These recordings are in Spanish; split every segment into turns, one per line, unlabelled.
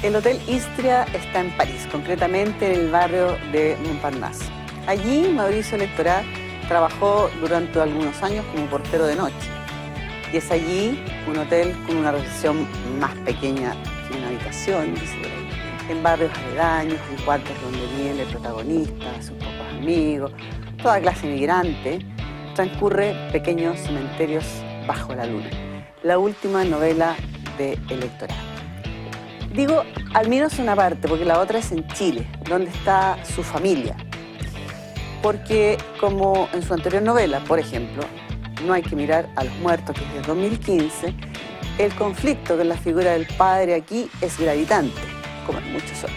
El Hotel Istria está en París, concretamente en el barrio de Montparnasse. Allí Mauricio Lectorat trabajó durante algunos años como portero de noche. Y es allí un hotel con una recepción más pequeña que una habitación, dice por ahí. En barrios aledaños, en cuartos donde vive el protagonista, sus pocos amigos, toda clase migrante, transcurre pequeños cementerios bajo la luna. La última novela de Lectorat. Digo, al menos una parte, porque la otra es en Chile, donde está su familia. Porque, como en su anterior novela, por ejemplo, No hay que mirar a los muertos, que es de 2015, el conflicto con la figura del padre aquí es gravitante, como en muchos otros.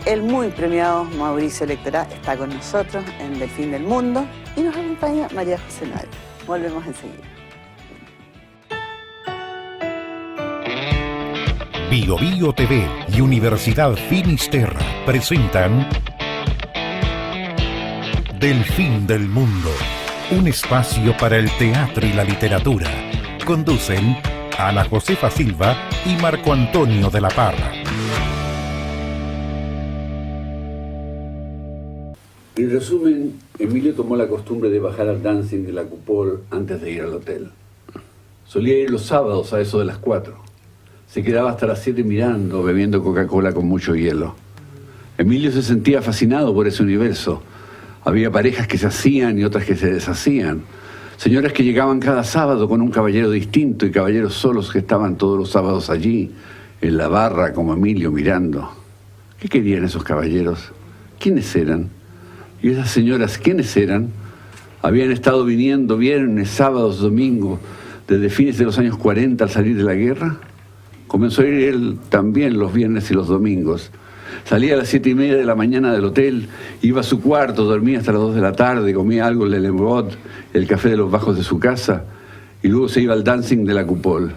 El muy premiado Mauricio Lectorat está con nosotros en Del Fin del Mundo y nos acompaña María José Nave. Volvemos enseguida.
Bio Bio TV y Universidad Finisterra presentan Del Fin del Mundo, un espacio para el teatro y la literatura. Conducen Ana Josefa Silva y Marco Antonio de la Parra.
En resumen, Emilio tomó la costumbre de bajar al dancing de la Cupol antes de ir al hotel. Solía ir los sábados a eso de las 4. Se quedaba hasta las 7 mirando, bebiendo Coca-Cola con mucho hielo. Emilio se sentía fascinado por ese universo. Había parejas que se hacían y otras que se deshacían. Señoras que llegaban cada sábado con un caballero distinto y caballeros solos que estaban todos los sábados allí, en la barra como Emilio mirando. ¿Qué querían esos caballeros? ¿Quiénes eran? ¿Y esas señoras quiénes eran? Habían estado viniendo viernes, sábados, domingos, desde fines de los años 40 al salir de la guerra. Comenzó a ir él también los viernes y los domingos. Salía a las 7:30 de la mañana del hotel, iba a su cuarto, dormía hasta las 2 de la tarde, comía algo en Le Lembrot, el café de los bajos de su casa, y luego se iba al dancing de la Cupol.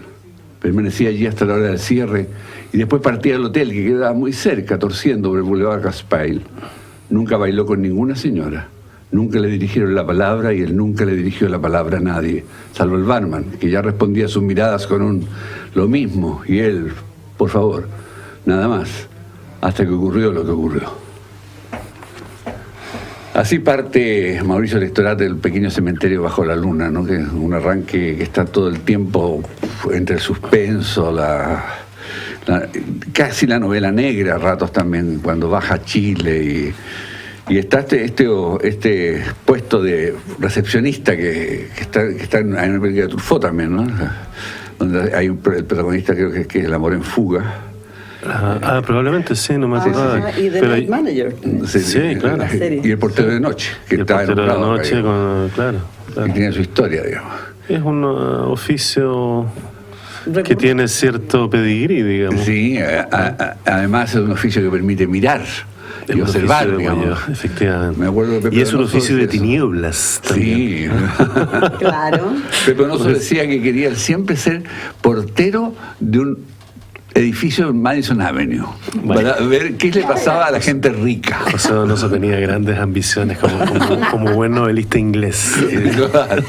Permanecía allí hasta la hora del cierre, y después partía al hotel, que quedaba muy cerca, torciendo por el Boulevard Raspail. Nunca bailó con ninguna señora. Nunca le dirigieron la palabra y él nunca le dirigió la palabra a nadie, salvo el barman, que ya respondía a sus miradas con un lo mismo, y él, por favor, nada más, hasta que ocurrió lo que ocurrió. Así parte Mauricio Lectorat del pequeño cementerio bajo la luna, ¿no? Que es un arranque que está todo el tiempo entre el suspenso, casi la novela negra, a ratos también, cuando baja a Chile y está este puesto de recepcionista que está en una película de Truffaut también, ¿no? Donde hay el protagonista, creo que es El amor en fuga.
Probablemente sí, no me acordaba.
Y The Night Manager.
Sí, claro.
Y el portero de noche, que
el
está
portero de noche, claro.
Y tiene su historia, digamos.
Es un oficio que tiene cierto pedigrí, digamos.
Sí, además es un oficio que permite mirar y observar, digamos.
Efectivamente.
Me acuerdo que Pepe
y es un
Donoso
oficio de
decía
tinieblas también.
Sí.
Claro.
Pepe Donoso decía que quería siempre ser portero de un edificio en Madison Avenue, para ver qué le pasaba a la gente rica.
José Donoso tenía grandes ambiciones como buen novelista inglés.
Claro.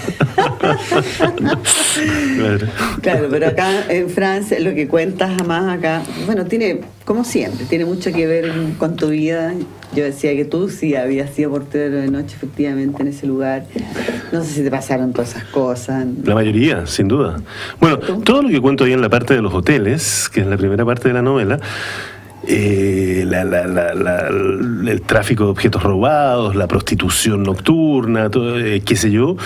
Claro, pero acá en Francia lo que cuentas jamás acá, bueno, tiene, como siempre, tiene mucho que ver con tu vida. Yo decía que tú sí habías sido portero de noche efectivamente en ese lugar. No sé si te pasaron todas esas cosas.
La mayoría, sin duda. Bueno, todo lo que cuento ahí en la parte de los hoteles, que es la primera parte de la novela, el tráfico de objetos robados, la prostitución nocturna, todo, qué sé yo,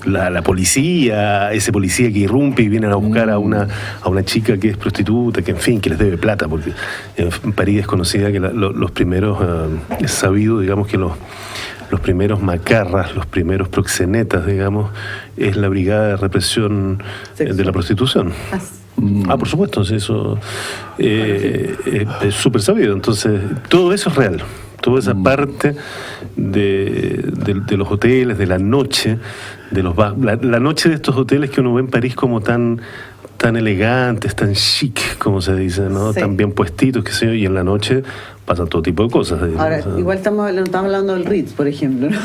la policía, ese policía que irrumpe y vienen a buscar a una chica que es prostituta, que en fin, que les debe plata, porque en París es conocida que los primeros, es sabido, digamos, que los primeros macarras, los primeros proxenetas, digamos, es la brigada de represión de la prostitución. Por supuesto, eso es súper sabido. Entonces, todo eso es real. Toda esa parte de los hoteles, de la noche, la noche de estos hoteles que uno ve en París como tan elegantes, tan chic, como se dice, ¿no?
Sí.
Tan bien puestitos, qué sé yo, y en la noche pasan todo tipo de cosas.
Ahora, igual estamos hablando del Ritz, por ejemplo, ¿no?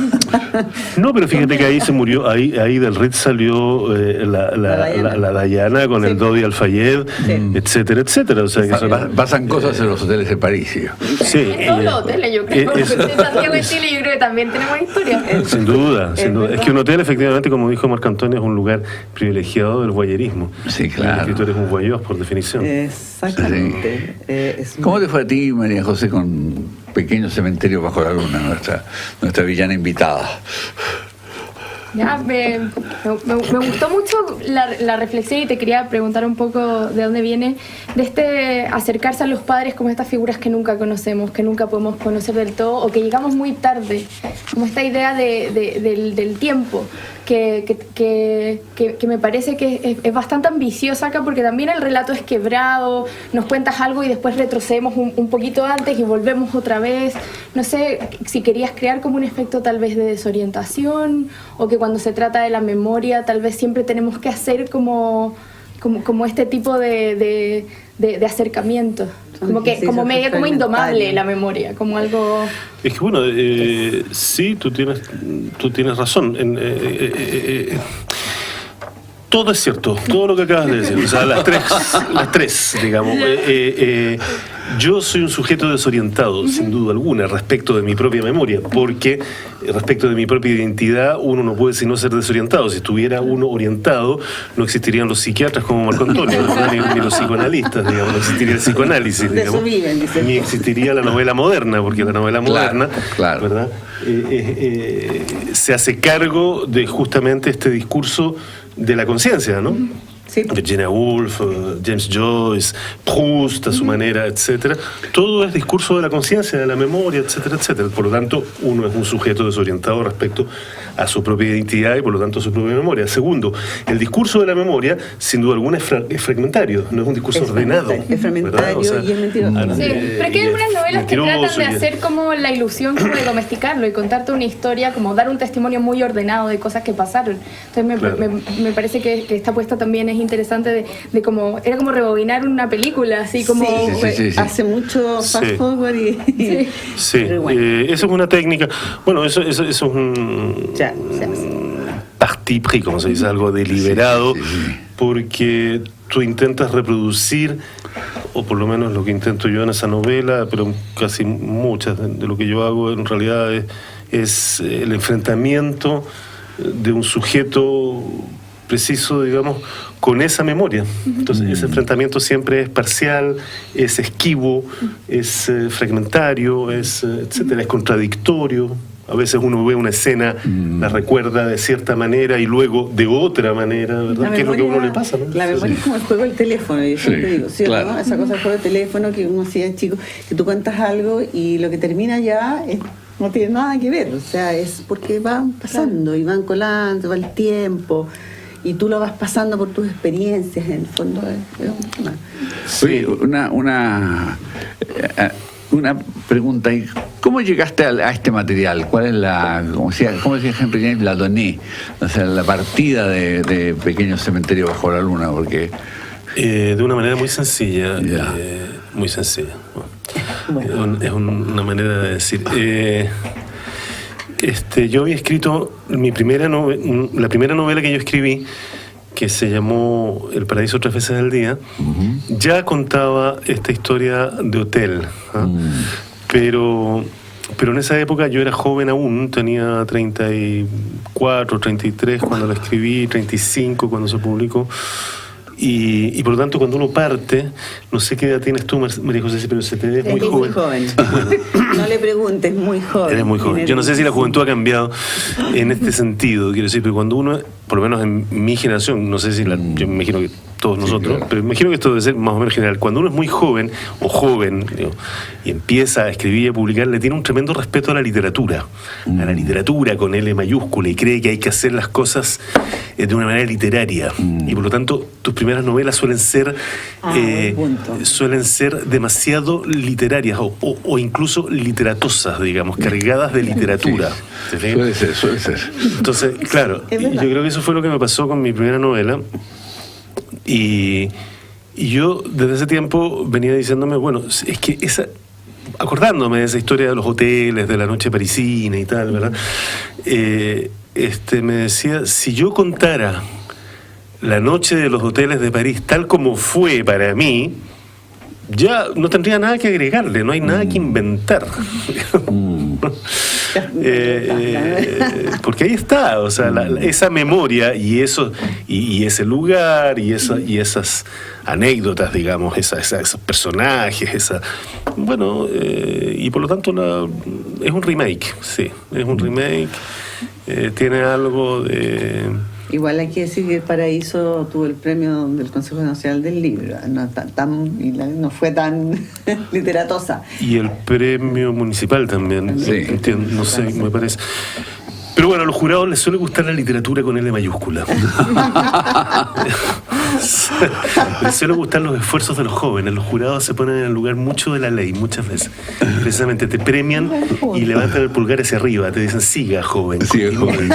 No, pero fíjate que ahí se murió, ahí del Ritz salió la Diana con el Dodi Al-Fayed, etcétera, etcétera. O sea, que
pasan cosas en los hoteles de París.
Sí,
en todos los hoteles, yo creo. En Santiago de Chile yo creo que también tenemos historia.
Sin duda, sin duda. Es que un hotel, efectivamente, como dijo Marco Antonio, es un lugar privilegiado del voyerismo.
Sí, claro.
El escritor es un voyeur, por definición.
Exactamente.
Sí. ¿Cómo te fue a ti, María José, con Pequeño Cementerio Bajo la Luna, nuestra villana invitada?
Ya, me gustó mucho la reflexión y te quería preguntar un poco de dónde viene de este acercarse a los padres como estas figuras que nunca conocemos, que nunca podemos conocer del todo o que llegamos muy tarde, como esta idea del tiempo que me parece que es bastante ambiciosa acá, porque también el relato es quebrado, nos cuentas algo y después retrocedemos un poquito antes y volvemos otra vez. No sé si querías crear como un efecto tal vez de desorientación, o que cuando se trata de la memoria tal vez siempre tenemos que hacer como este tipo de acercamiento, como media como indomable la memoria, como algo.
Es que bueno, sí, tú tienes razón. Todo es cierto, todo lo que acabas de decir, o sea, las tres, digamos. Yo soy un sujeto desorientado, sin duda alguna, respecto de mi propia memoria, porque respecto de mi propia identidad uno no puede sino ser desorientado. Si estuviera uno orientado, no existirían los psiquiatras como Marco Antonio, ni los psicoanalistas, digamos, no existiría el psicoanálisis, digamos, ni existiría la novela moderna, porque la novela moderna, ¿verdad? Se hace cargo de justamente este discurso de la conciencia, ¿no? Sí. Virginia Woolf, James Joyce, Proust a su manera, etcétera. Todo es discurso de la conciencia, de la memoria, etcétera, etcétera. Por lo tanto, uno es un sujeto desorientado respecto a su propia identidad y por lo tanto a su propia memoria. Segundo, el discurso de la memoria, sin duda alguna, es fragmentario, no es un discurso ordenado.
Es fragmentario, o sea, y es mentiroso.
Sí, pero es que hay algunas novelas que tratan de hacer como la ilusión como de domesticarlo y contarte una historia, como dar un testimonio muy ordenado de cosas que pasaron. Entonces me parece que esta apuesta también es interesante de como, era como rebobinar una película, así como
hace mucho fast forward y...
Sí, bueno. Eso es una técnica, bueno, eso es un parti pris, como se dice, algo deliberado, porque tú intentas reproducir, o por lo menos lo que intento yo en esa novela, pero casi muchas de lo que yo hago en realidad es el enfrentamiento de un sujeto preciso, digamos, con esa memoria. Entonces ese enfrentamiento siempre es parcial, es esquivo, es fragmentario, etcétera, es contradictorio. A veces uno ve una escena, la recuerda de cierta manera y luego de otra manera, ¿verdad? ¿Qué es lo que a uno le pasa, ¿no?
La memoria es como el juego del teléfono, yo siempre digo, ¿sí, claro, ¿no? Esa cosa del juego del teléfono que uno hacía de chico, que tú cuentas algo y lo que termina ya no tiene nada que ver, o sea, es porque van pasando y van colando, va el tiempo y tú lo vas pasando por tus experiencias, en el fondo.
Sí, una pregunta, ¿cómo llegaste a este material? ¿Cuál es cómo decía Henry James, la donnée? O sea, la partida de Pequeño Cementerio Bajo la Luna, porque...
de una manera muy sencilla, muy sencilla. Bueno. Es una manera de decir... yo había escrito la primera novela que yo escribí, que se llamó El paraíso 3 veces al día, ya contaba esta historia de hotel, pero en esa época yo era joven aún, tenía 34, 33 cuando la escribí, 35 cuando se publicó. Y por lo tanto, cuando uno parte, no sé qué edad tienes tú, María José, pero se te ve muy joven.
Bueno, no le preguntes, muy joven.
Eres muy joven. Yo no sé si la juventud ha cambiado en este sentido, quiero decir, pero cuando uno, por lo menos en mi generación, no sé si yo me imagino que todos nosotros, claro, pero me imagino que esto debe ser más o menos general. Cuando uno es muy joven, o joven, y empieza a escribir y a publicar, le tiene un tremendo respeto a la literatura con L mayúscula, y cree que hay que hacer las cosas de una manera literaria. Y por lo tanto, tus primeras novelas suelen ser demasiado literarias o incluso literatosas, digamos, cargadas de literatura.
Sí. Suele ser.
Entonces, claro, yo creo que eso fue lo que me pasó con mi primera novela. Y yo desde ese tiempo venía diciéndome, bueno, es que acordándome de esa historia de los hoteles, de la noche parisina y tal, ¿verdad? Me decía, si yo contara la noche de los hoteles de París tal como fue para mí, ya no tendría nada que agregarle, no hay nada que inventar. Porque ahí está, o sea, esa memoria y eso y ese lugar y esas anécdotas, digamos, esos personajes, y por lo tanto es un remake, sí, es un remake, tiene algo de...
Igual hay que decir que El Paraíso tuvo el premio del Consejo Nacional del Libro, no fue tan literatosa.
Y el premio municipal también,
sí.
Entiendo, no sé, me parece. Pero bueno, a los jurados les suele gustar la literatura con L mayúscula. Les suele gustar los esfuerzos de los jóvenes. Los jurados se ponen en el lugar mucho de la ley, muchas veces. Precisamente te premian y levantan el pulgar hacia arriba. Te dicen, siga, joven.
Siga, joven.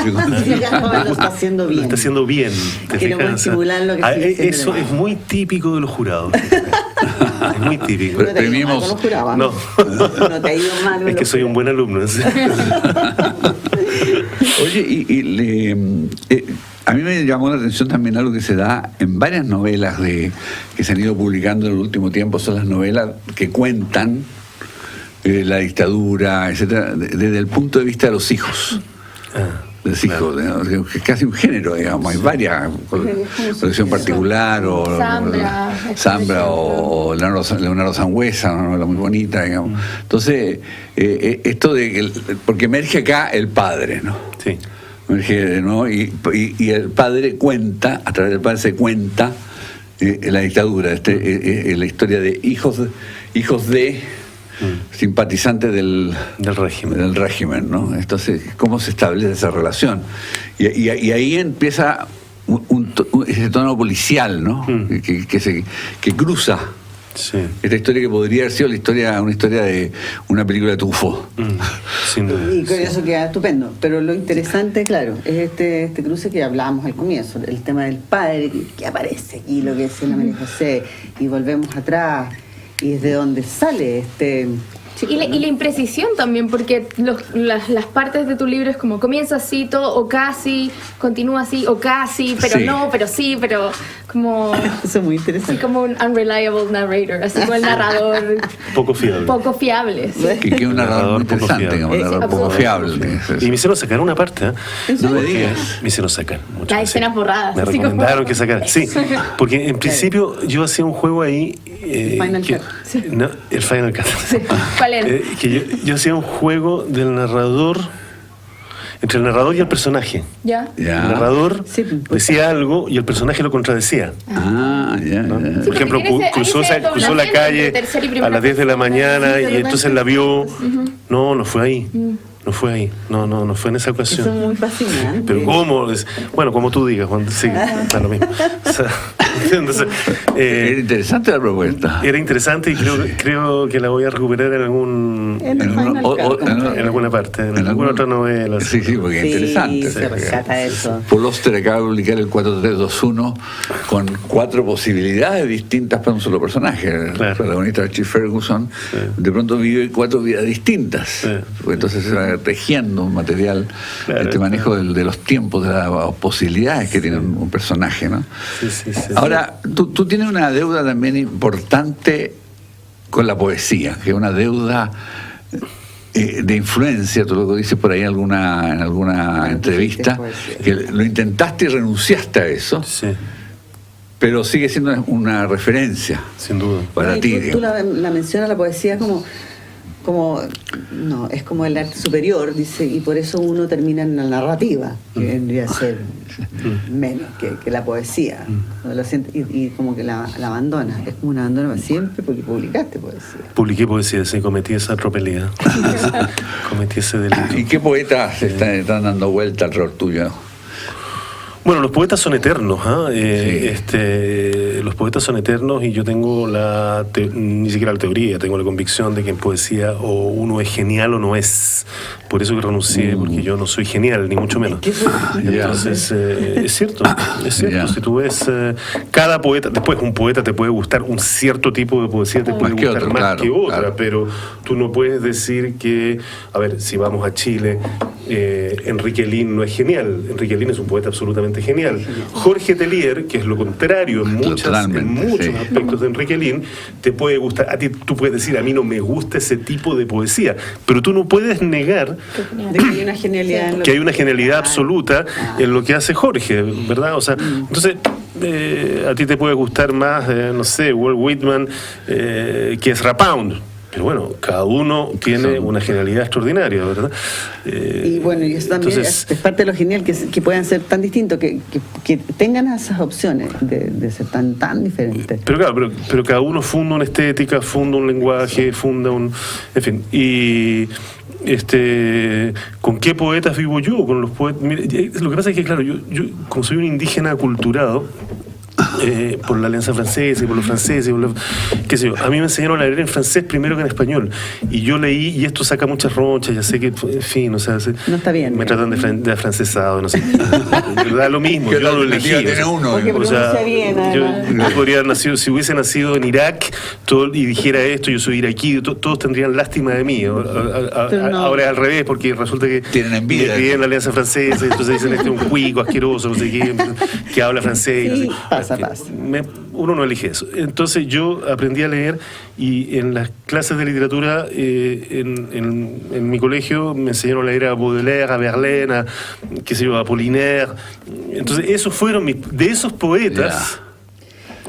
Siga, joven, lo está haciendo bien.
Lo está haciendo bien.
Que no puede estimular lo que sigue
eso es muy típico de los jurados. Es muy típico.
¿No te ha ido mal con los jurados?
No.
No te ha ido mal con
Es que soy un buen alumno. ¿Sí?
Oye, a mí me llamó la atención también algo que se da en varias novelas que se han ido publicando en el último tiempo, son las novelas que cuentan la dictadura, etcétera, desde el punto de vista de los hijos. De los hijos, ¿no? Que es casi un género, digamos, hay varias, colección particular, o Zambra o Leonardo Sangüesa, una novela muy bonita, digamos. Entonces, esto de que, porque emerge acá el padre, ¿no? Sí. Emerge, ¿no? Y el padre cuenta, a través del padre se cuenta la dictadura, la historia de hijos de simpatizantes del régimen, ¿no? Entonces, ¿cómo se establece esa relación? Y ahí empieza ese tono policial, ¿no? Que cruza. Sí. Esta historia que podría haber sido una historia de una película de Truffaut.
Sin duda. Y con eso queda estupendo. Pero lo interesante, claro, es este cruce que hablábamos al comienzo, el tema del padre que aparece aquí, lo que es la María José, y volvemos atrás, y es de donde sale
Sí, y la imprecisión también, porque las partes de tu libro es como comienza así todo, o casi, continúa así, o casi, pero sí. No, pero sí, pero como...
Eso es muy interesante.
Así como un unreliable narrator, así como el narrador...
Poco fiable.
Poco fiable, sí.
Que es un narrador muy interesante, digamos, un narrador poco fiable.
Y me hicieron sacar una parte, ¿eh?
No me digas.
Me hicieron sacar.
Las escenas borradas.
Me recomendaron que sacara. Sí, porque en principio yo hacía un juego ahí...
Final Cut.
Sí.
No, el Final Cut.
Sí. ¿Cuál era?
Que yo hacía un juego del narrador, entre el narrador y el personaje.
¿Ya?
El narrador decía algo y el personaje lo contradecía.
¿No?
Sí, por ejemplo, cruzó la calle a las 10 de la mañana y entonces la vio. No fue ahí. No fue ahí, no fue en esa ocasión.
Eso es muy fascinante.
Pero ¿cómo? Bueno, como tú digas, Juan, sí, da lo mismo. O sea, entonces,
era interesante la propuesta.
Era interesante y creo que la voy a recuperar en alguna parte, en alguna otra novela.
Sí, porque es interesante.
Se rescata eso.
Paul Auster acaba de publicar el 4321 con 4 posibilidades distintas para un solo personaje. Claro. El protagonista Archie Ferguson de pronto vive 4 vidas distintas. Entonces se va tejiendo un material, manejo de los tiempos, de las posibilidades que tiene un personaje, ¿no?
Sí.
Ahora, tú tienes una deuda también importante con la poesía, que es una deuda de influencia, tú lo dices por ahí en alguna entrevista, que lo intentaste y renunciaste a eso. Sí. Pero sigue siendo una referencia.
Sin duda.
Para ti.
Tú la mencionas la poesía es como el arte superior, dice, y por eso uno termina en la narrativa, que vendría a ser menos que la poesía. Lo siente, y como que la abandona. Es como una abandona para siempre porque publicaste poesía.
Publiqué poesía, sí, cometí esa tropelía. Cometí ese delito.
¿Y qué poetas están dando vuelta alrededor tuyo?
Bueno, los poetas son eternos, los poetas son eternos y yo tengo ni siquiera la teoría, tengo la convicción de que en poesía o uno es genial o no es. Por eso que renuncié, porque yo no soy genial, ni mucho menos. Entonces, es cierto. Si tú ves cada poeta, después un poeta te puede gustar, un cierto tipo de poesía te puede gustar más que otra, pero tú no puedes decir que, a ver, si vamos a Chile, Enrique Lihn no es genial. Enrique Lihn es un poeta absolutamente genial. Jorge Tellier, que es lo contrario en muchos aspectos de Enrique Lihn, te puede gustar. A ti tú puedes decir, a mí no me gusta ese tipo de poesía, pero tú no puedes negar
de que hay una genialidad,
que hay una genialidad absoluta en lo que hace Jorge, ¿verdad? O sea, entonces a ti te puede gustar más, no sé, Walt Whitman, que es Rapound. Pero bueno, cada uno tiene una genialidad extraordinaria, ¿verdad?
Y bueno, y eso también es parte de lo genial, que puedan ser tan distintos, que tengan esas opciones de ser tan diferentes.
Pero claro, pero cada uno funda una estética, funda un lenguaje, funda un... En fin, y... ¿con qué poetas vivo yo? Con los poetas... Mira, lo que pasa es que, claro, yo como soy un indígena aculturado, por la Alianza Francesa y por los franceses, qué sé yo, a mí me enseñaron a leer en francés primero que en español, y yo leí, y esto saca muchas ronchas, ya sé que, en fin, o sea,
no está bien,
me tratan de afrancesado, no sé, da lo mismo, yo lo elegí, o sea, yo podría haber nacido, si hubiese nacido en Irak y dijera esto, yo soy iraquí, todos tendrían lástima de mí. Ahora es al revés, porque resulta que
tienen envidia,
me en la Alianza Francesa, entonces dicen, un cuico asqueroso, no sé qué, que habla francés,
sí,
no sé. Uno no elige eso. Entonces yo aprendí a leer, y en las clases de literatura en mi colegio me enseñaron a leer a Baudelaire, a Verlaine, a Apollinaire. Entonces esos fueron de esos poetas.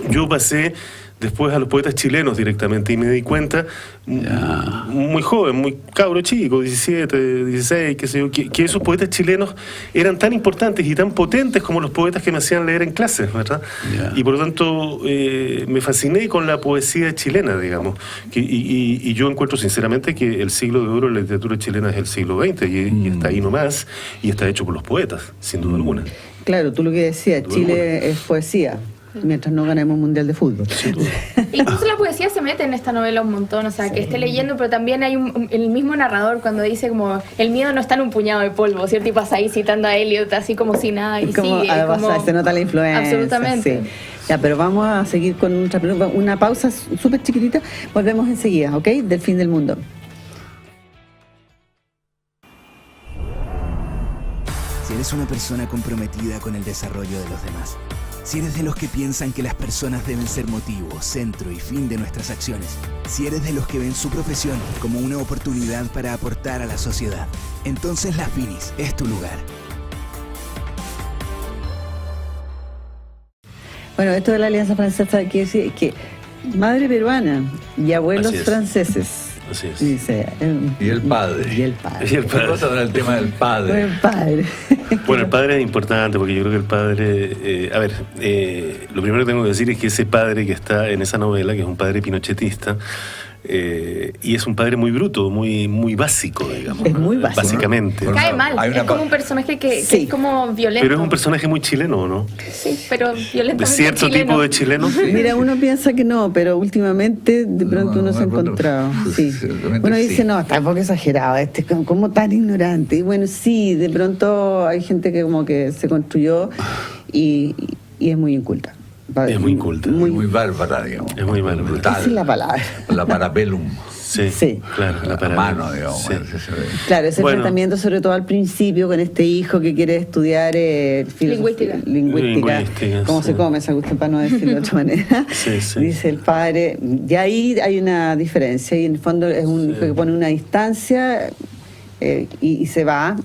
Yo pasé después a los poetas chilenos directamente, y me di cuenta, muy joven, muy cabro chico, 17, 16, qué sé yo, que esos poetas chilenos eran tan importantes y tan potentes como los poetas que me hacían leer en clases, ¿verdad? Y por lo tanto me fasciné con la poesía chilena, digamos, y yo encuentro sinceramente que el siglo de oro de la literatura chilena es el siglo XX, y está ahí nomás, y está hecho por los poetas, sin duda alguna.
Claro, tú lo que decías, Chile es poesía, mientras no ganemos un mundial de fútbol.
Incluso la poesía se mete en esta novela un montón, o sea, que esté leyendo, pero también hay el mismo narrador cuando dice como, el miedo no está en un puñado de polvo, ¿cierto? Y pasa ahí citando a Eliot así como si nada, y
como,
sigue. Como,
se nota la influencia.
Absolutamente.
Sí. Ya, pero vamos a seguir con una pausa súper chiquitita, volvemos enseguida, ¿ok? Del fin del mundo.
Si eres una persona comprometida con el desarrollo de los demás, si eres de los que piensan que las personas deben ser motivo, centro y fin de nuestras acciones, si eres de los que ven su profesión como una oportunidad para aportar a la sociedad, entonces la Finis es tu lugar.
Bueno, esto de la Alianza Francesa quiere decir que madre peruana y abuelos franceses.
Así es.
Dice,
y el padre.
Y el padre.
¿Qué pasa con el tema del padre?
El padre.
Bueno, el padre es importante porque yo creo que el padre... lo primero que tengo que decir es que ese padre que está en esa novela, que es un padre pinochetista, y es un padre muy bruto, muy básico, digamos.
Es muy básico.
Básicamente.
Cae mal, es como un personaje que es como violento.
Pero es un personaje muy chileno, ¿no?
Sí, pero violento.
¿De cierto
chileno.
tipo de chileno?
Mira, uno piensa que no, pero últimamente de pronto uno se ha encontrado. Sí. Uno dice, no, está un poco exagerado, como tan ignorante. Y bueno, sí, de pronto hay gente que como que se construyó y es muy inculta.
Es muy inculta.
Muy bárbara, digamos.
Es muy bárbara.
Brutal.
Esa es la palabra.
La parabellum.
Sí, claro.
La mano, digamos.
Sí.
Claro, ese enfrentamiento sobre todo al principio con este hijo que quiere estudiar lingüística. ¿Cómo se come esa cuestión, para no decirlo de otra manera?
Sí.
Dice el padre. Y ahí hay una diferencia, y en el fondo es un hijo que pone una distancia y se va.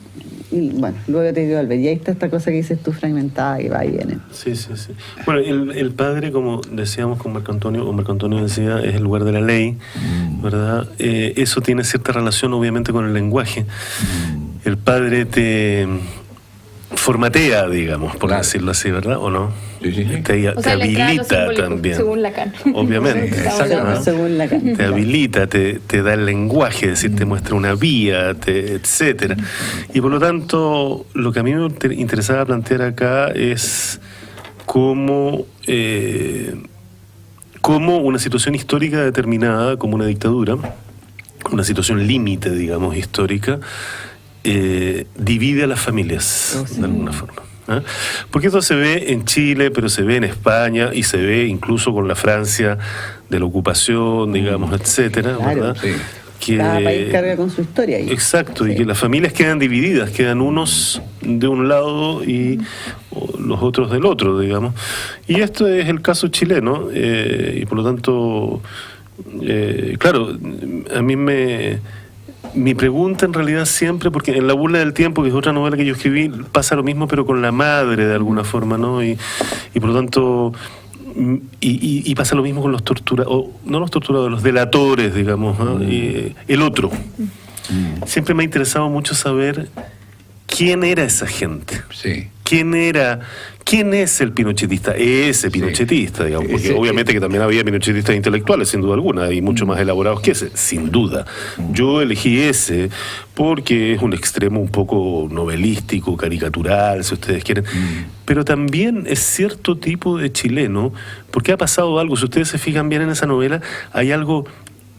Y bueno, luego te digo, y ahí está esta cosa que dices tú, fragmentada, que va y viene.
Sí. Bueno, el padre, como decíamos con Marco Antonio decía, es el lugar de la ley, ¿verdad? Eso tiene cierta relación, obviamente, con el lenguaje. El padre te formatea, digamos, por decirlo así, ¿verdad? ¿O no?
Sí, sí, sí.
Te
O sea, la entrada a lo
habilita
simbólico,
también.
según Lacan.
Obviamente.
Exacto.
Según Lacan.
Te habilita, te da el lenguaje, es decir, te muestra una vía, etcétera. Y por lo tanto, lo que a mí me interesaba plantear acá es cómo una situación histórica determinada, como una dictadura, una situación límite, digamos, histórica, divide a las familias, de alguna forma. ¿Ah? Porque esto se ve en Chile, pero se ve en España y se ve incluso con la Francia de la ocupación, digamos, etcétera,
Claro,
¿verdad?
sí.
Que,
Cada país carga con su historia ahí.
exacto,
Sí.
y que las familias quedan divididas, quedan unos de un lado y los otros del otro, digamos. Y esto es el caso chileno, y por lo tanto, claro, a mí mi pregunta en realidad siempre, porque en La burla del tiempo, que es otra novela que yo escribí, pasa lo mismo, pero con la madre de alguna forma, ¿no? Y por lo tanto, y pasa lo mismo con los torturadores, no los torturadores, los delatores, digamos, ¿no? Y el otro. Siempre me ha interesado mucho saber quién era esa gente.
Sí.
¿Quién es el pinochetista? Ese pinochetista, digamos, porque
Ese-
obviamente que también había pinochetistas intelectuales, sin duda alguna, y mucho más elaborados que ese, sin duda. Yo elegí ese porque es un extremo un poco novelístico, caricatural, si ustedes quieren, pero también es cierto tipo de chileno, porque ha pasado algo, si ustedes se fijan bien en esa novela, hay algo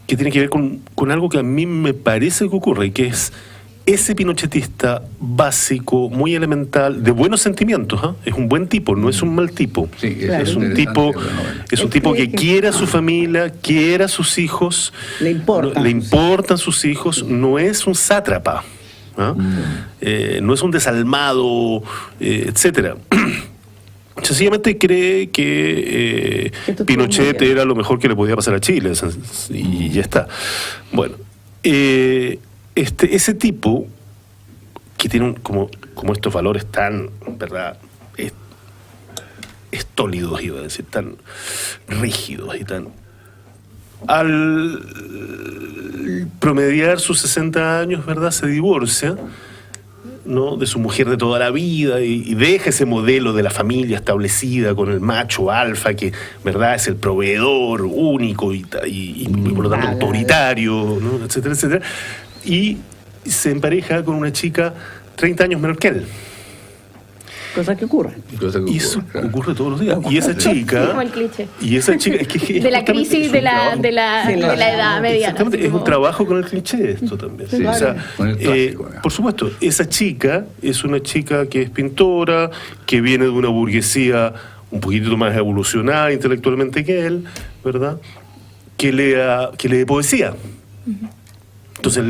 que tiene que ver con algo que a mí me parece que ocurre, y que es ese pinochetista básico, muy elemental, de buenos sentimientos, ¿ah? Es un buen tipo, no es un mal tipo.
Sí, eso
Claro.
es
Es un
interesante
tipo,
de la novela.
es un tipo que quiere a su familia, quiere a sus hijos,
Le importan.
le importan sus hijos, no es un sátrapa, ¿ah? No es un desalmado, etcétera. Sencillamente cree que
Esto estuvo
Pinochet
muy bien.
era lo mejor que le podía pasar a Chile, y ya está. Bueno, ese tipo que tiene como estos valores tan, ¿verdad?, estólidos, iba a decir, tan rígidos y tan... Al promediar sus 60 años, ¿verdad?, se divorcia, ¿no?, de su mujer de toda la vida y deja ese modelo de la familia establecida con el macho alfa que, ¿verdad?, es el proveedor único y por lo tanto autoritario, ¿no?, etcétera, etcétera. Y se empareja con una chica 30 años menor que él.
Cosas que ocurren.
Cosa que
Y eso
ocurre, claro.
ocurre todos los días. Y esa chica...
Como el cliché.
Y esa chica... Es que
De la
justamente
crisis
es
de
un
la,
trabajo.
de la,
Sí,
de
claro.
la edad mediana.
Exactamente,
así
es un
como-
trabajo con el cliché esto también.
Sí,
O sea,
con el clásico, digamos.
por supuesto, esa chica es una chica que es pintora, que viene de una burguesía un poquito más evolucionada intelectualmente que él, ¿verdad? Que lee poesía. Entonces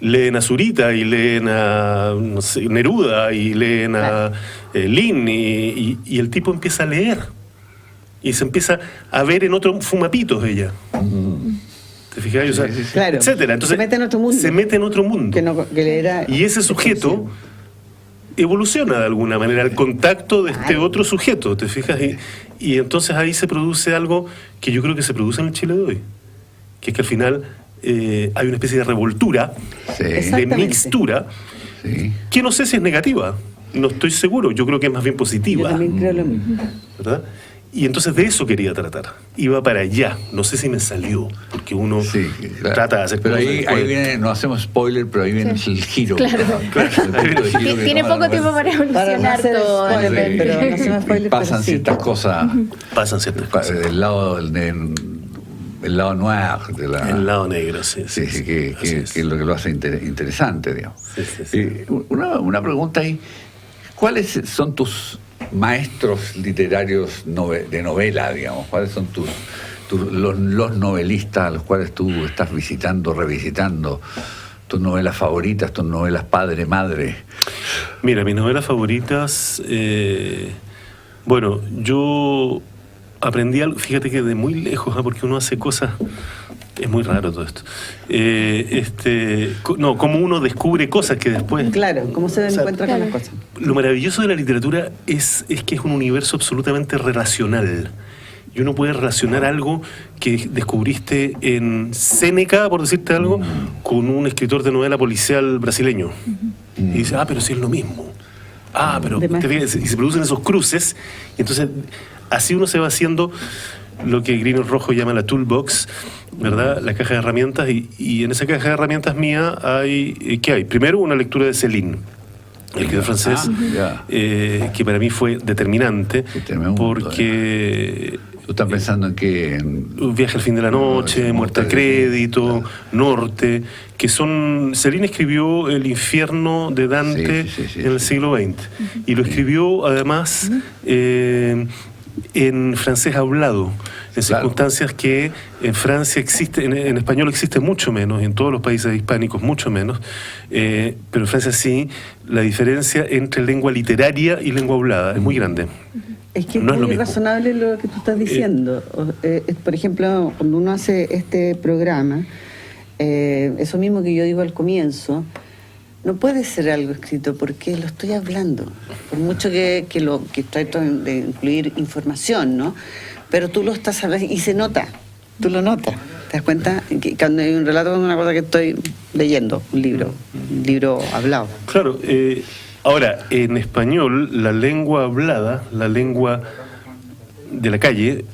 leen a Zurita y leen a, no sé, Neruda y leen a Lin y el tipo empieza a leer y se empieza a ver en otro fumapitos ella. ¿Te fijas? O sea,
Sí, sí, sí.
Claro.
etcétera. Entonces,
Se mete en otro mundo.
Se mete en otro mundo.
Que le era...
Y ese sujeto evoluciona de alguna manera al contacto de este otro sujeto, ¿te fijas? Y entonces ahí se produce algo que yo creo que se produce en el Chile de hoy, que es que al final hay una especie de revoltura,
Sí,
de
Exactamente.
mixtura,
sí.
que no sé si es negativa, no estoy seguro, yo creo que es más bien
Yo
positiva,
también creo lo mismo.
¿verdad? Y entonces de eso quería tratar, iba para allá, no sé si me salió, porque uno
Sí, claro.
trata de hacer
pero
cosas
ahí
después.
viene, no hacemos spoiler, pero ahí viene el giro.
Claro.
El punto de giro que
Tiene
toma
poco
la
tiempo
novela.
para evolucionar
no hacer
todo. de
spoiler,
repente.
pero no hacemos spoiler,
Pasan
pero sí.
ciertas cosas
Pasan ciertas cosas.
del lado el lado noir de la...
El lado negro, sí.
Sí, sí,
Así es.
que es lo que lo hace interesante, digamos.
Sí, sí, sí.
Una pregunta ahí. ¿Cuáles son tus maestros literarios de novela, digamos? ¿Cuáles son los novelistas a los cuales tú estás visitando, revisitando? ¿Tus novelas favoritas, tus novelas padre-madre?
Mira, mis novelas favoritas, bueno, yo aprendí algo, fíjate que de muy lejos, porque uno hace cosas, es muy raro todo esto. Como uno descubre cosas que después...
Claro, cómo se
O sea,
encuentra con las cosas.
Lo maravilloso de la literatura es que es un universo absolutamente relacional. Y uno puede relacionar algo que descubriste en Séneca, por decirte algo, con un escritor de novela policial brasileño. Y dice, pero sí es lo mismo. Pero
De más.
te fijas, y se producen esos cruces, y entonces así uno se va haciendo lo que Grino Rojo llama la toolbox, ¿verdad? La caja de herramientas, y en esa caja de herramientas mía hay, ¿qué hay? Primero, una lectura de Céline, el escritor francés, que para mí fue determinante, porque...
¿Tú estás pensando en qué?
Un viaje al fin de la noche, Muerte al crédito, Norte, que son... Céline escribió El infierno de Dante en el siglo XX, y lo escribió además en francés hablado, en circunstancias que en Francia existe, en español existe mucho menos, y en todos los países hispánicos mucho menos, pero en Francia sí, la diferencia entre lengua literaria y lengua hablada es muy grande.
Es que
no
es
es lo
muy
mismo.
razonable lo que tú estás diciendo. Por ejemplo, cuando uno hace este programa, eso mismo que yo digo al comienzo, no puede ser algo escrito porque lo estoy hablando. Por mucho que trato de incluir información, ¿no? Pero tú lo estás hablando y se nota, tú lo notas. ¿Te das cuenta? Que cuando hay un relato es una cosa que estoy leyendo, un libro hablado.
Claro, ahora, en español, la lengua hablada, la lengua de la calle,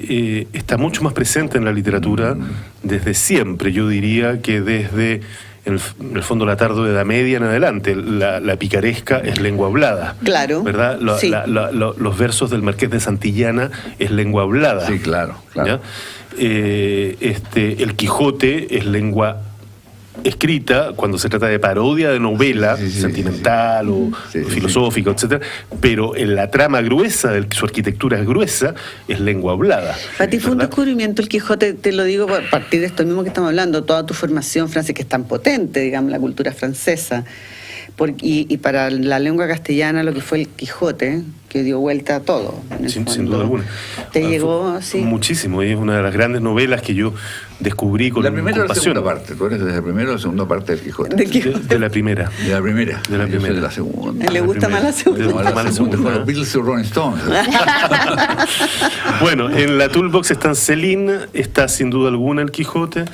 está mucho más presente en la literatura desde siempre. Yo diría que desde, en el fondo, la tarde de Edad Media en adelante, la picaresca es lengua hablada.
Claro.
¿Verdad?
Sí.
Los versos del Marqués de Santillana es lengua hablada.
Sí, claro.
¿Ya? El Quijote es lengua escrita cuando se trata de parodia de novela sentimental o filosófica, etcétera, pero en la trama gruesa, su arquitectura es gruesa, es lengua hablada.
Para ti fue un
¿verdad?
descubrimiento el Quijote, te lo digo a partir de esto mismo que estamos hablando, toda tu formación francesa, que es tan potente, digamos, la cultura francesa, y para la lengua castellana lo que fue el Quijote, que dio vuelta a todo.
Sin duda alguna.
¿Te llegó así?
Muchísimo, y es una de las grandes novelas que yo descubrí con
¿La primera o la
pasión.
segunda parte? ¿Tú eres de la primera o la segunda parte del Quijote?
¿De Quijote?
De la primera.
De la primera.
De la
Yo soy
primera.
de la segunda.
¿Le gusta más la segunda?
No, la segunda, con
¿eh?
los Beatles y Rolling Stones.
Bueno, en la toolbox están Céline, está sin duda alguna el Quijote,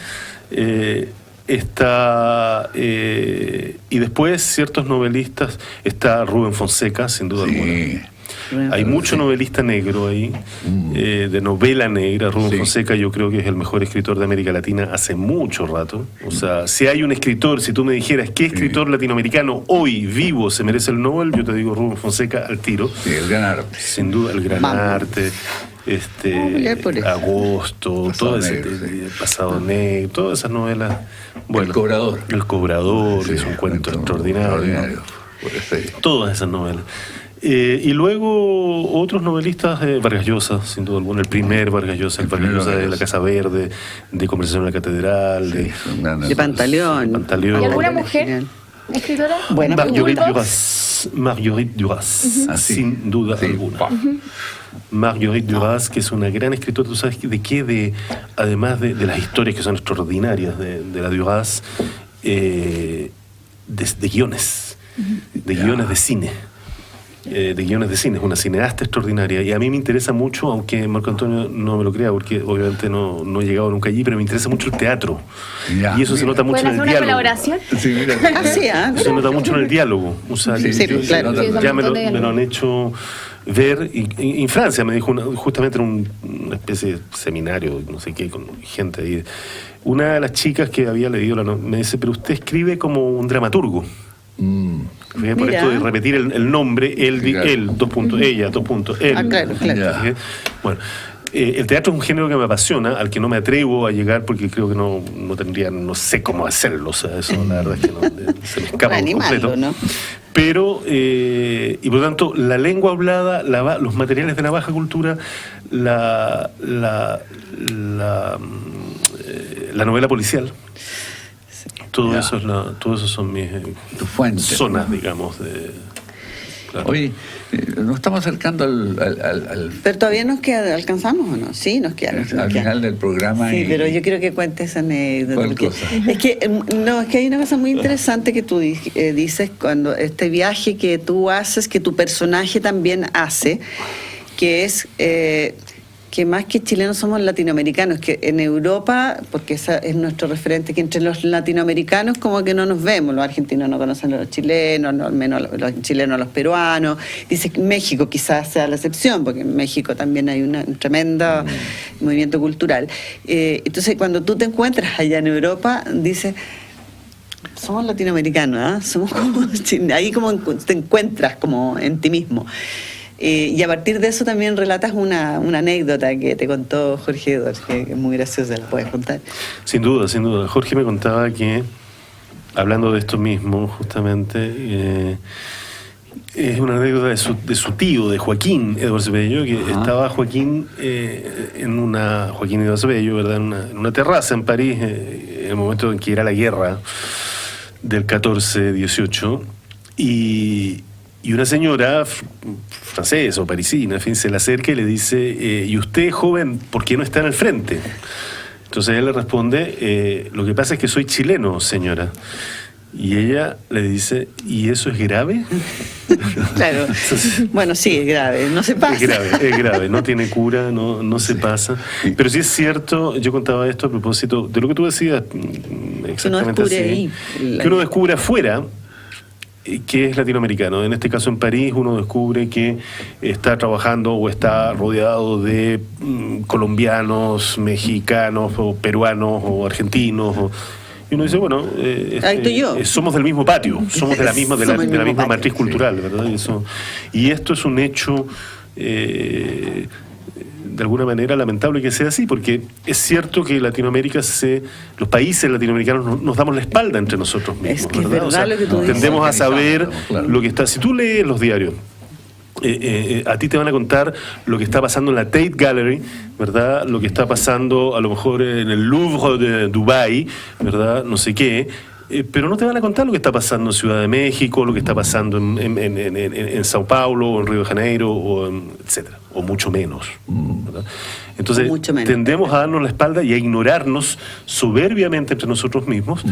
está y después ciertos novelistas, está Rubén Fonseca, sin duda alguna. Hay mucho novelista negro ahí, de novela negra. Rubén Fonseca yo creo que es el mejor escritor de América Latina hace mucho rato. O sea, si hay un escritor, si tú me dijeras qué escritor latinoamericano hoy vivo se merece el Nobel, yo te digo Rubén Fonseca al tiro.
Sí, el gran arte.
Sin duda, el gran arte,
Vamos a pelear por eso.
Agosto,
Pasado
todo ese
Negro,
Pasado Negro, todas esas novelas. Bueno,
El Cobrador.
El Cobrador,
Sí,
es un cuento extraordinario.
Por eso.
Todas esas novelas. Y luego otros novelistas, Vargas Llosa, sin duda alguna, el primer Vargas Llosa, el Vargas Llosa de La Casa Verde, de Conversación en la Catedral,
De Pantaleón.
¿Y alguna mujer escritora?
Bueno,
Marguerite
Toolbox.
Duras, sin duda alguna. Marguerite Duras, que es una gran escritora, ¿tú sabes de qué? Además de las historias que son extraordinarias de la Duras, de guiones, de guiones de cine. De guiones de cine, es una cineasta extraordinaria, y a mí me interesa mucho, aunque Marco Antonio no me lo crea porque obviamente no he llegado nunca allí, pero me interesa mucho el teatro, y eso se nota mucho
¿Pueden
en el
hacer una
diálogo.
colaboración?
Sí, mira.
Eso se nota mucho en el diálogo, o sea,
claro.
ya me lo han hecho ver, y en Francia me dijo justamente en una especie de seminario, no sé qué, con gente ahí, una de las chicas que había leído me dice, pero usted escribe como un dramaturgo. Por
Mira.
esto de repetir el nombre, él,
Claro.
2 puntos, ella, 2 puntos, él.
Claro.
Ya.
Bueno, el teatro es un género que me apasiona, al que no me atrevo a llegar porque creo que no tendría, no sé cómo hacerlo, o sea, eso la verdad es que se me escapa por
Animarlo,
completo.
¿no?
Pero, y por lo tanto, la lengua hablada, los materiales de la baja cultura, la novela policial, todo eso son mis
Tu fuente.
zonas, digamos. Claro.
Oye, nos estamos acercando al
Pero todavía ¿alcanzamos o no? Sí, nos queda.
final del programa.
Sí, pero yo quiero que cuentes esa anécdota.
¿Cuál
porque
cosa?
Es que hay una cosa muy interesante que tú dices cuando este viaje que tú haces, que tu personaje también hace, que es que más que chilenos somos latinoamericanos, que en Europa, porque ese es nuestro referente, que entre los latinoamericanos como que no nos vemos, los argentinos no conocen a los chilenos, no, al menos los chilenos a los peruanos. Dice que México quizás sea la excepción, porque en México también hay un tremendo movimiento cultural. Entonces cuando tú te encuentras allá en Europa, dices, somos latinoamericanos, somos como, ahí como te encuentras como en ti mismo. Y a partir de eso también relatas una anécdota que te contó Jorge Edwards, que es muy graciosa, ¿la puedes contar?
Sin duda, sin duda. Jorge me contaba que, hablando de esto mismo, justamente, es una anécdota de su tío, de Joaquín Edwards Bello, que estaba Joaquín Joaquín Edwards Bello, ¿verdad? En una terraza en París, en el momento en que era la guerra del 14-18, y una señora francesa o parisina, en fin, se le acerca y le dice, ¿y usted, joven, por qué no está en el frente? Entonces él le responde, lo que pasa es que soy chileno, señora. Y ella le dice, ¿y eso es grave?
Claro. Bueno, sí, es grave, no se pasa.
Es grave, no tiene cura, no se pasa. Pero sí es cierto, yo contaba esto a propósito de lo que tú decías, exactamente así, que uno descubre afuera que es latinoamericano. En este caso en París uno descubre que está trabajando o está rodeado de colombianos, mexicanos o peruanos o argentinos y uno dice, bueno, somos del mismo patio, somos de la misma matriz cultural, ¿verdad? Y esto es un hecho de alguna manera lamentable que sea así, porque es cierto que Latinoamérica los países latinoamericanos nos damos la espalda entre nosotros mismos.
Es que ¿verdad? Es verdad lo que tú dices.
Tendemos a saber lo que está. Si tú lees los diarios, a ti te van a contar lo que está pasando en la Tate Gallery, ¿verdad? Lo que está pasando a lo mejor en el Louvre de Dubái, ¿verdad? No sé qué. Pero no te van a contar lo que está pasando en Ciudad de México, lo que está pasando en Sao Paulo, o en Río de Janeiro, o etcétera, o mucho menos, ¿verdad? Entonces tendemos a darnos la espalda y a ignorarnos soberbiamente entre nosotros mismos,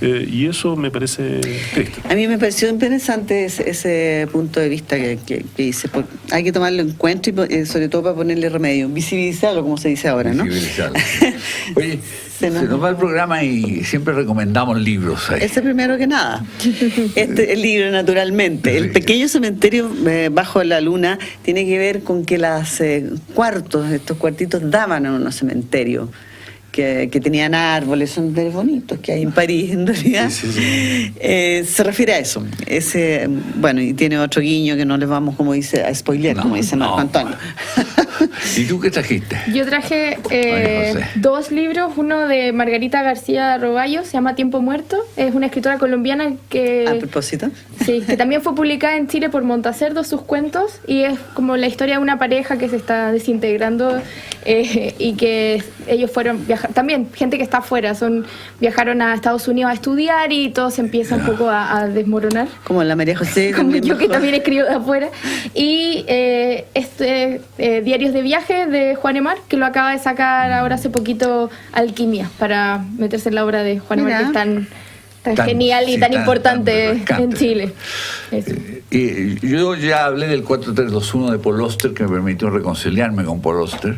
y eso me parece triste.
A mí me pareció interesante ese punto de vista que dice, hay que tomarlo en cuenta y sobre todo para ponerle remedio, visibilizarlo como se dice ahora, ¿no?
Visibilizarlo. Oye, se nos va el programa y siempre recomendamos libros ahí.
Ese primero que nada. El libro, naturalmente. El pequeño cementerio bajo la luna tiene que ver con que estos cuartitos daban a unos cementerios que tenían árboles, son de bonitos que hay en París, en realidad. Sí. Se refiere a eso. Bueno, y tiene otro guiño que no les vamos, como dice, a spoilear, como dice Marco Antonio.
¿Y tú qué trajiste?
Yo traje 2 libros, uno de Margarita García Roballo, se llama Tiempo Muerto, es una escritora colombiana que...
¿A propósito?
Sí, que también fue publicada en Chile por Montacerdo, sus cuentos, y es como la historia de una pareja que se está desintegrando y que ellos fueron viajar, también gente que está afuera, viajaron a Estados Unidos a estudiar y todo se empieza un poco a desmoronar.
Como la María José.
Como yo que también escribo de afuera. Y Diarios de viaje de Juan Emar, que lo acaba de sacar ahora hace poquito Alquimia, para meterse en la obra de Juan Emar, que es tan genial y tan importante en Chile.
Yo ya hablé del 4321 de Paul Auster, que me permitió reconciliarme con Paul Auster.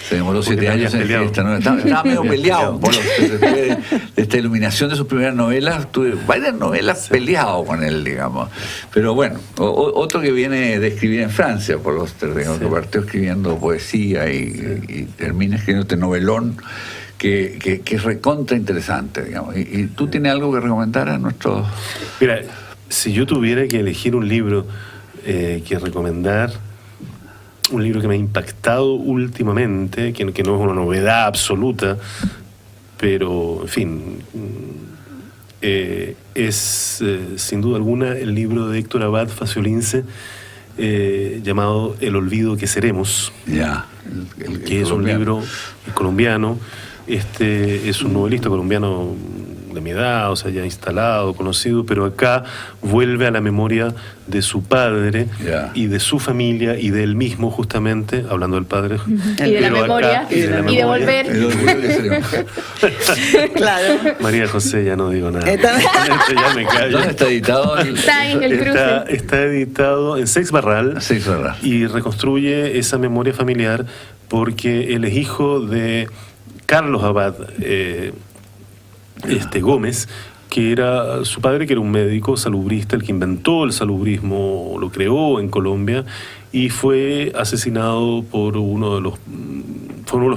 Se demoró 7 años en esta novela. Estaba medio peleado Paul Auster. Después de esta iluminación de sus primeras novelas, tuve varias novelas peleado con él, digamos. Pero bueno, otro que viene de escribir en Francia, Paul Auster, digamos, que partió escribiendo poesía y termina escribiendo este novelón que es recontra interesante, digamos. ¿Y tú tienes algo que recomendar a nuestros...?
Mira, si yo tuviera que elegir un libro que recomendar, un libro que me ha impactado últimamente, que no es una novedad absoluta, pero, en fin, es sin duda alguna el libro de Héctor Abad Faciolince, llamado El olvido que seremos, que es un libro colombiano. Es un novelista colombiano de mi edad, o sea, ya instalado, conocido, pero acá vuelve a la memoria de su padre y de su familia y de él mismo, justamente, hablando del padre.
Y de la memoria, y de volver.
Claro.
María José, ya no digo nada.
Ya me callo. ¿Dónde está editado?
Está en el cruce.
Está editado en Seix Barral. Y reconstruye esa memoria familiar porque él es hijo de Carlos Abad Gómez, que era su padre, que era un médico salubrista, el que inventó el salubrismo, lo creó en Colombia, y fue asesinado por uno de los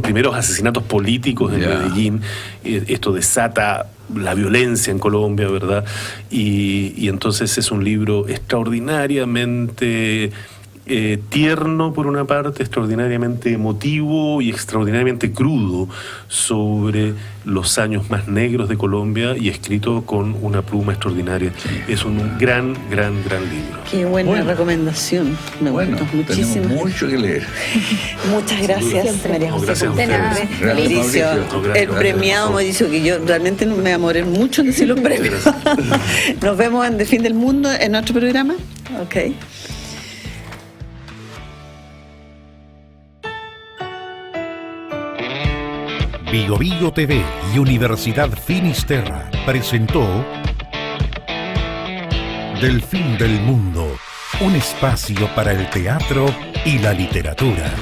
primeros asesinatos políticos en Medellín. Esto desata la violencia en Colombia, ¿verdad? Y entonces es un libro extraordinariamente tierno por una parte, extraordinariamente emotivo y extraordinariamente crudo sobre los años más negros de Colombia y escrito con una pluma extraordinaria. Es un gran libro.
Qué buena recomendación. Me gustó muchísimo.
Tenemos mucho que leer.
Muchas gracias, María José.
Gracias a ustedes.
Mauricio, el premiado Mauricio, que yo realmente me amoré mucho en decir los premios. Nos vemos en The Fin del Mundo en otro programa. Ok.
Bio Bio TV y Universidad Finisterra presentó Del Fin del Mundo, un espacio para el teatro y la literatura.